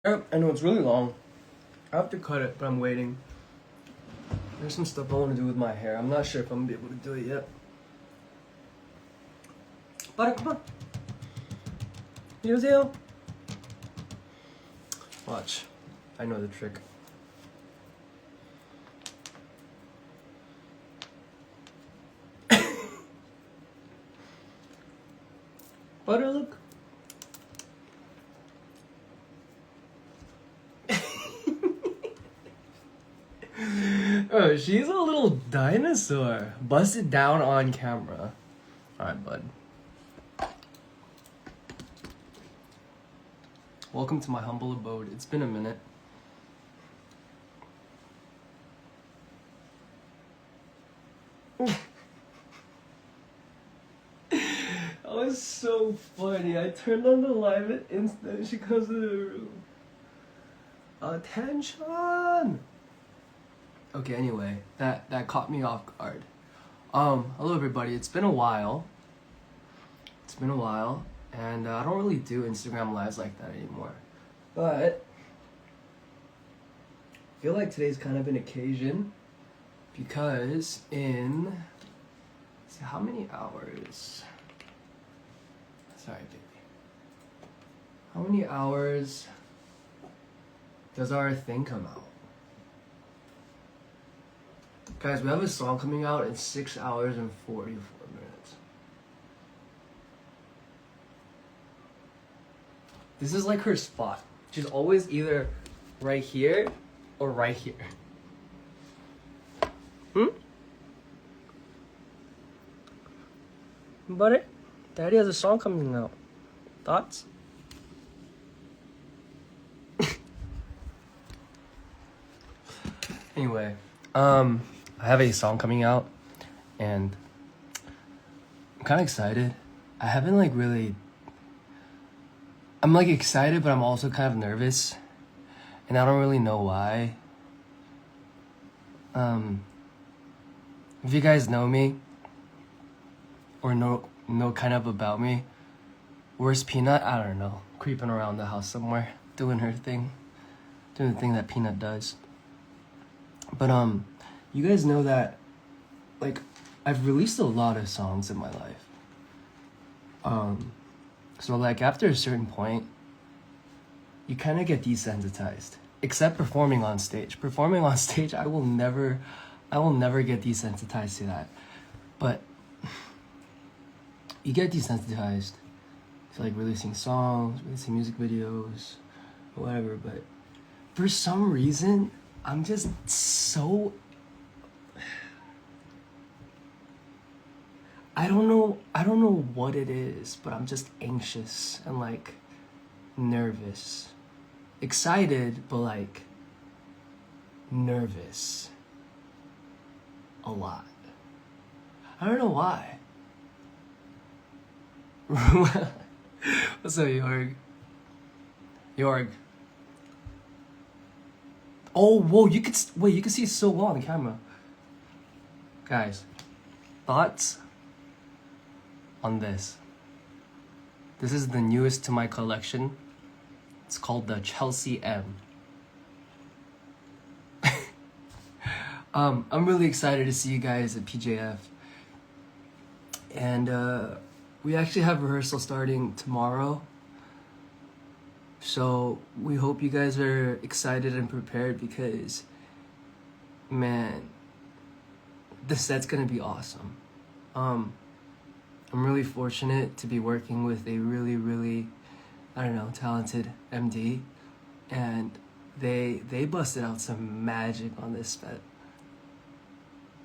I know it's really long. I have to cut it, but I'm waiting. There's some stuff I want to do with my hair. I'm not sure if I'm gonna be able to do it yet. But come on. 안녕하세요. Watch. I know the trick. Butter, look. Oh, she's a little dinosaur. Bust it down on camera. Alright, bud. Welcome to my humble abode. It's been a minute. That was so funny. I turned on the live and instantly she comes to the room. Attention! Okay, anyway, that caught me off guard. Hello everybody. It's been a while. And I don't really do Instagram lives like that anymore. But I feel like today's kind of an occasion because in, let's see, how many hours? Sorry, baby. How many hours does our thing come out? Guys, we have a song coming out in 6 hours and 44 minutes. This is like her spot. She's always either right here or right here. But Daddy has a song coming out. Thoughts? Anyway, I have a song coming out and I'm kind of excited. I haven't like really, I'm like excited, but I'm also kind of nervous and I don't really know why. If you guys know me or know kind of about me, where's Peanut? I don't know, creeping around the house somewhere, doing her thing, doing the thing that Peanut does. But you guys know that, like, I've released a lot of songs in my life. So like after a certain point, you kind of get desensitized. Except performing on stage. Performing on stage, I will never get desensitized to that. But you get desensitized to like releasing songs, releasing music videos, whatever. But for some reason, I'm just so, I don't know what it is, but I'm just anxious and like nervous. Excited, but like nervous a lot. I don't know why. What's up, Jorg? Oh, whoa, you can see it so well on the camera. Guys, thoughts on this? This is the newest to my collection. It's called the Chelsea M. I'm really excited to see you guys at PJF. And we actually have rehearsal starting tomorrow. So we hope you guys are excited and prepared because, man, the set's gonna be awesome. I'm really fortunate to be working with a really, really, I don't know, talented MD, and they busted out some magic on this set.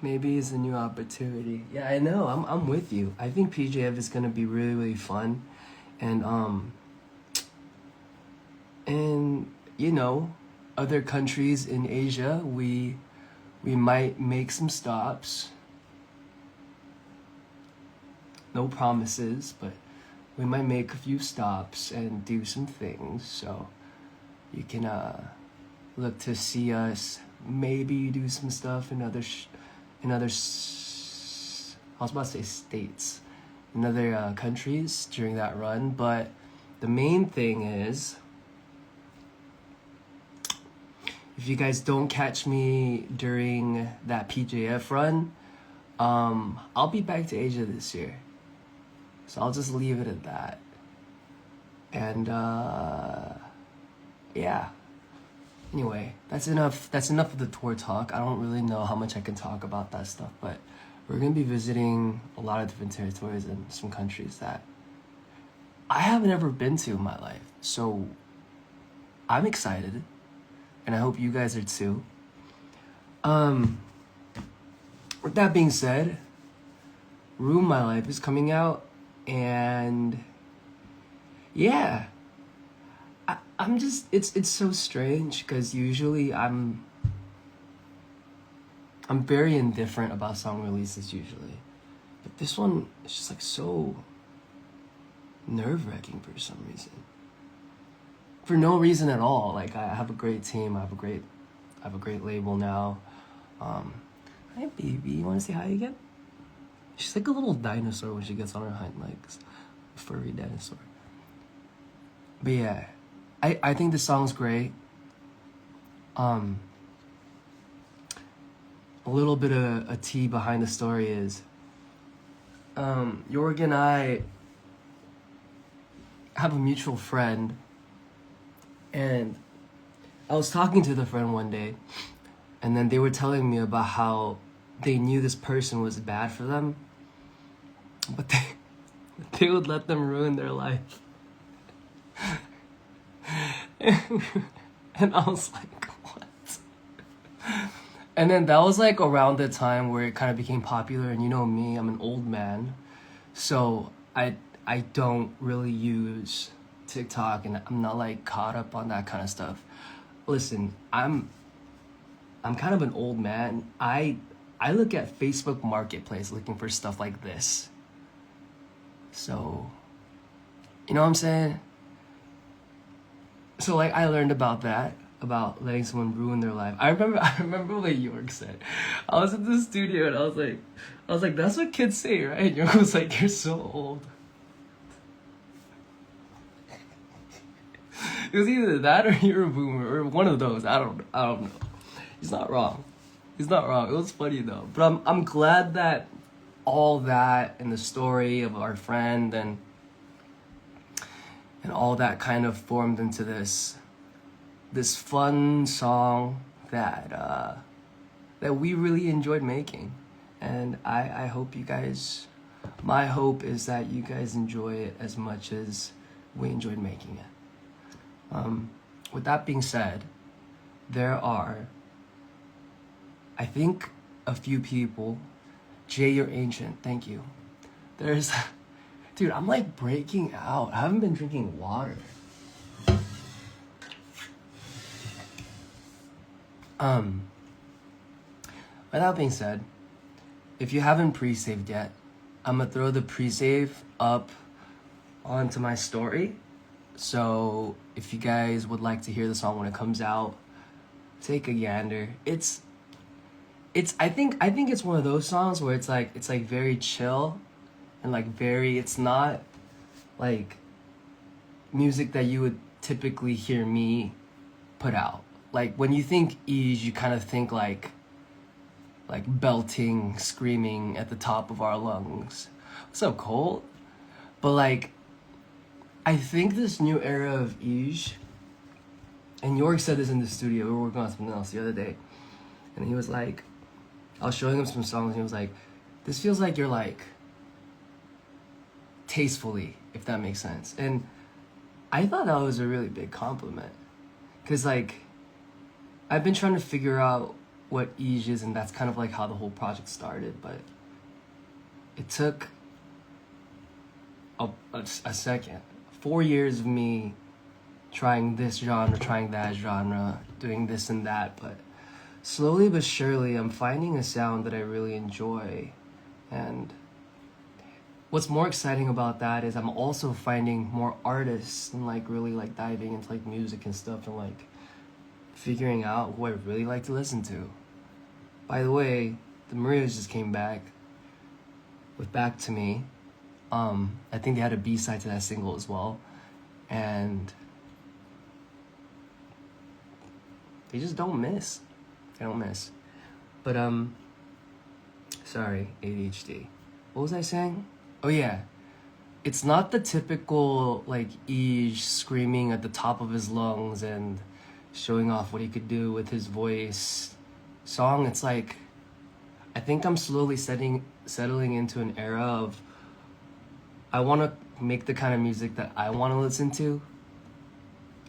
Maybe it's a new opportunity. Yeah, I know. I'm with you. I think PJF is gonna be really, really fun, and you know, other countries in Asia, we might make some stops. No promises, but we might make a few stops and do some things. So you can look to see us maybe do some stuff in other I was about to say states, in other countries during that run. But the main thing is if you guys don't catch me during that PJF run, I'll be back to Asia this year. So I'll just leave it at that. And yeah. Anyway, that's enough of the tour talk. I don't really know how much I can talk about that stuff, but we're gonna be visiting a lot of different territories and some countries that I haven't ever been to in my life. So I'm excited, and I hope you guys are too. With that being said, Ruin My Life is coming out, and yeah, I'm just, it's so strange because usually I'm very indifferent about song releases usually, but this one is just like so nerve-wracking for some reason. For no reason at all. Like, I have a great team. I have a great label now. Hi baby, you want to say hi again? She's like a little dinosaur when she gets on her hind legs, a furry dinosaur. But yeah, I think the song's great. A little bit of a tea behind the story is, Jorg and I have a mutual friend, and I was talking to the friend one day, and then they were telling me about how they knew this person was bad for them, but they would let them ruin their life. And I was like, what? And then that was like around the time where it kind of became popular, and you know me, I'm an old man, so I don't really use TikTok, and I'm not like caught up on that kind of stuff. Listen, I'm kind of an old man. I look at Facebook Marketplace looking for stuff like this. So, you know what I'm saying? So like, I learned about that, about letting someone ruin their life. I remember what York said. I was in the studio and I was like, that's what kids say, right? And York was like, you're so old. It was either that or you're a boomer, or one of those. I don't know. He's not wrong. It was funny though. But I'm glad that all that and the story of our friend and all that kind of formed into this fun song that we really enjoyed making. And I hope you guys, my hope is that you guys enjoy it as much as we enjoyed making it. With that being said, there are, I think, a few people. Jay, you're ancient. Thank you. There's, dude, I'm like breaking out. I haven't been drinking water. With that being said, if you haven't pre-saved yet, I'm gonna throw the pre-save up onto my story. So if you guys would like to hear the song when it comes out, take a gander. I think it's one of those songs where it's like very chill and like it's not like music that you would typically hear me put out. Like when you think eaJ, you kind of think like belting, screaming at the top of our lungs. What's up, Cole? But like, I think this new era of eaJ, and York said this in the studio, we were working on something else the other day, and he was like, I was showing him some songs, and he was like, this feels like you're like, tastefully, if that makes sense. And I thought that was a really big compliment, because like, I've been trying to figure out what eaJ is, and that's kind of like how the whole project started, but it took a second. 4 years of me trying this genre, trying that genre, doing this and that, but slowly but surely I'm finding a sound that I really enjoy. And what's more exciting about that is I'm also finding more artists and like really like diving into like music and stuff and like figuring out who I really like to listen to. By the way, the Marias just came back with Back to Me. I think they had a B-side to that single as well. And they just don't miss. They don't miss. But sorry, ADHD. What was I saying? Oh yeah, it's not the typical like eaJ screaming at the top of his lungs and showing off what he could do with his voice song. It's like, I think I'm slowly settling into an era of, I want to make the kind of music that I want to listen to,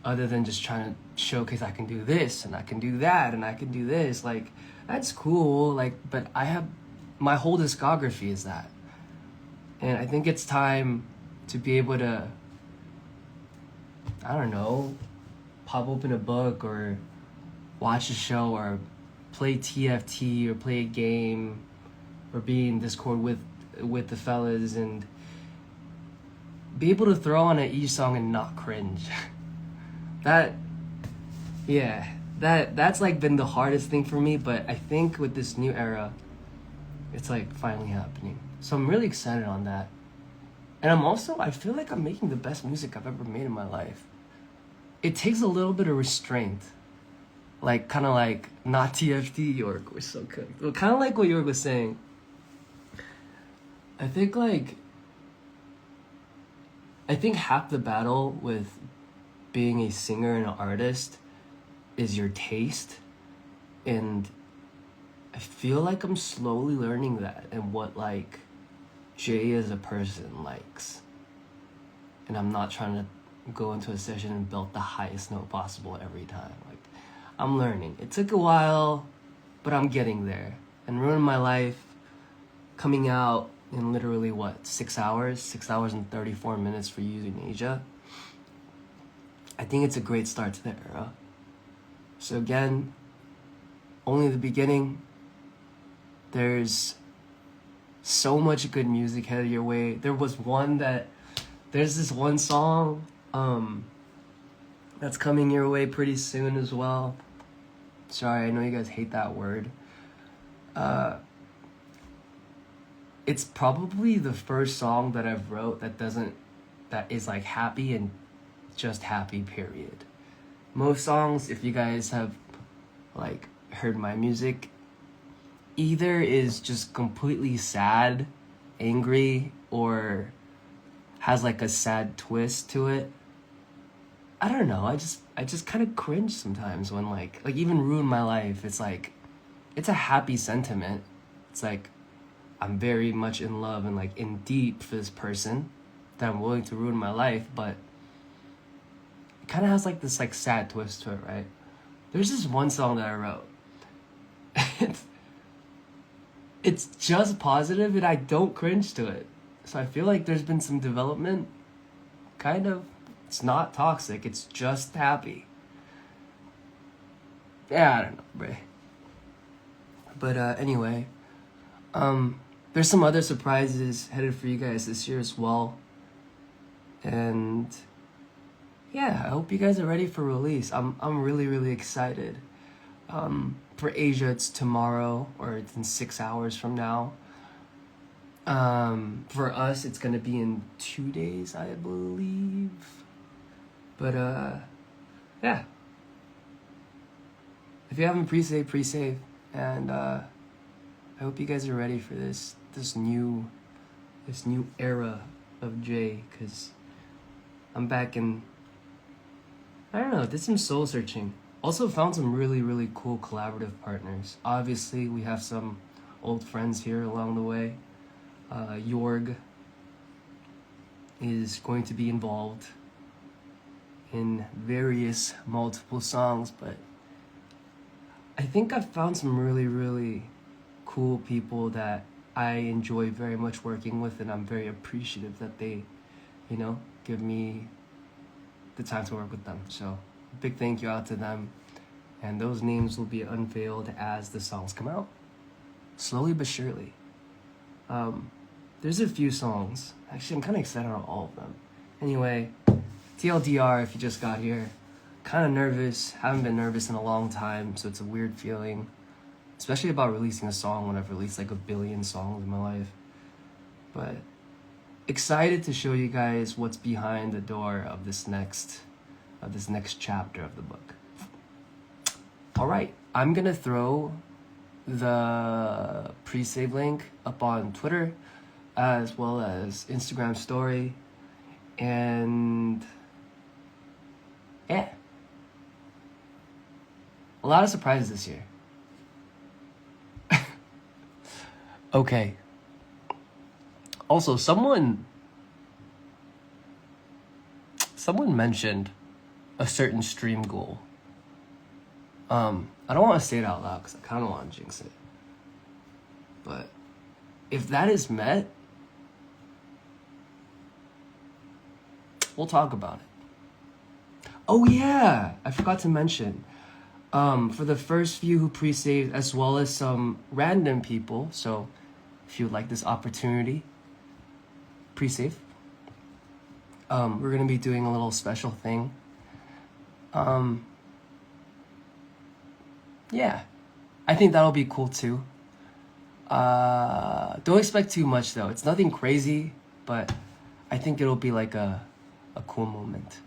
other than just trying to showcase I can do this and I can do that and I can do this. Like, that's cool, like, but I have, my whole discography is that. And I think it's time to be able to, I don't know, pop open a book or watch a show or play TFT or play a game or be in Discord with the fellas and be able to throw on an eaJ song and not cringe. That's like been the hardest thing for me, but I think with this new era, it's like finally happening. So I'm really excited on that. And I feel like I'm making the best music I've ever made in my life. It takes a little bit of restraint. Like, kind of like, not TFT, York, we're so cooked. Well, kind of like what York was saying. I think half the battle with being a singer and an artist is your taste. And I feel like I'm slowly learning that and what, like, Jay as a person likes. And I'm not trying to go into a session and belt the highest note possible every time. Like, I'm learning. It took a while, but I'm getting there. And Ruin My Life, coming out in literally, 6 hours? 6 hours and 34 minutes for you in eaJ. I think it's a great start to the era. So again, only the beginning. There's so much good music headed your way. There's this one song that's coming your way pretty soon as well. Sorry, I know you guys hate that word. It's probably the first song that I've wrote that is like happy and just happy, period. Most songs, if you guys have like heard my music, either is just completely sad, angry, or has like a sad twist to it. I don't know, I just kind of cringe sometimes when like even Ruin My Life, it's like, it's a happy sentiment. It's like, I'm very much in love and like in deep for this person that I'm willing to ruin my life, but it kind of has like this like sad twist to it, right? There's this one song that I wrote. It's just positive and I don't cringe to it. So I feel like there's been some development. Kind of. It's not toxic, it's just happy. Yeah, I don't know, Bray. But anyway, there's some other surprises headed for you guys this year as well. And yeah, I hope you guys are ready for release. I'm really, really excited. For Asia, it's tomorrow, or it's in 6 hours from now. For us, it's gonna be in 2 days, I believe. But yeah. If you haven't pre-saved, pre-save. And I hope you guys are ready for this new era of Jay, because I'm back in, I don't know, did some soul searching. Also found some really, really cool collaborative partners. Obviously, we have some old friends here along the way. Jorg is going to be involved in various multiple songs, but I think I've found some really, really cool people that I enjoy very much working with, and I'm very appreciative that they, give me the time to work with them. So big thank you out to them, and those names will be unveiled as the songs come out, slowly but surely. There's a few songs. Actually, I'm kind of excited on all of them. Anyway, TLDR, if you just got here, kind of nervous. Haven't been nervous in a long time, so it's a weird feeling, especially about releasing a song when I've released like 1 billion songs in my life. But excited to show you guys what's behind the door of this next chapter of the book. Alright, I'm gonna throw the pre-save link up on Twitter as well as Instagram story, and yeah, a lot of surprises this year. Okay. Also, someone mentioned a certain stream goal. I don't want to say it out loud because I kind of want to jinx it. But if that is met, we'll talk about it. Oh yeah, I forgot to mention. For the first few who pre-saved, as well as some random people, so if you would like this opportunity, pre-save. We're gonna be doing a little special thing. Yeah, I think that'll be cool too. Don't expect too much though. It's nothing crazy, but I think it'll be like a cool moment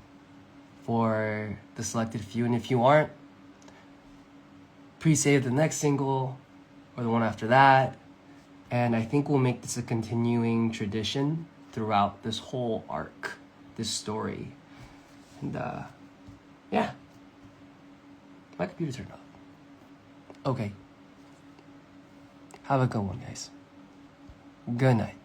for the selected few. And if you aren't, pre-save the next single or the one after that. And I think we'll make this a continuing tradition throughout this whole arc, this story. And yeah, my computer turned off. Okay. Have a good one, guys. Good night.